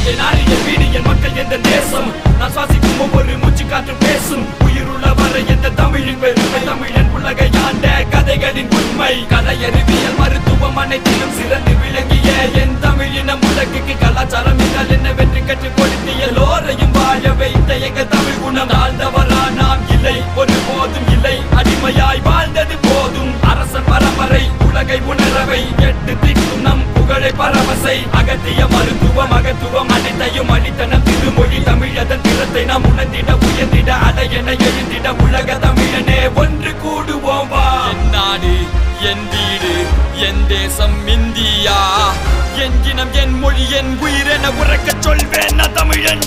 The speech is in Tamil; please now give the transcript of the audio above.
என் நாடு என் வீடு என் மக்கள் எந்த தேசம் நான் சுவாசிக்கும் ஒவ்வொரு மூச்சு காற்று பேசும் உயிருள்ள வரை எந்த தமிழின் பெருமை தமிழன் உலகை ஆண்ட கதைகளின் உண்மை கலை அறிவியல் மருத்துவம் அனைத்திலும் சிறந்து விளங்கிய என் தமிழினம் உலகுக்கு கலாச்சாரம் என்றால் என்ன வெற்றி கற்றுக் கொடுத்து எல்லோரையும் வாழ வைத்த எங்கள் தமிழ் குணம் தாழ்ந்தவரா நாம் இல்லை ஒருபோதும் இல்லை அடிமையாய் வாழ்ந்தது போதும் அரசன் பரம்பரை உலகை உணரவை எட்டு திக்கும் நம் புகழை பரவசை அகத்திய மருத்துவம் அகத்துவம் அனைத்தையும் அளித்தனம் திருமொழி தமிழதன் திறத்தை நாம் உணர்ந்திட உயர்ந்திட அலையென எழுந்திட உலக தமிழனே ஒன்று கூடுவோம் வா என் நாடு என் வீடு என் தேசம் இந்தியா என் இனம் என் மொழி என் உயிரென உறக்க சொல்வேன் தமிழன்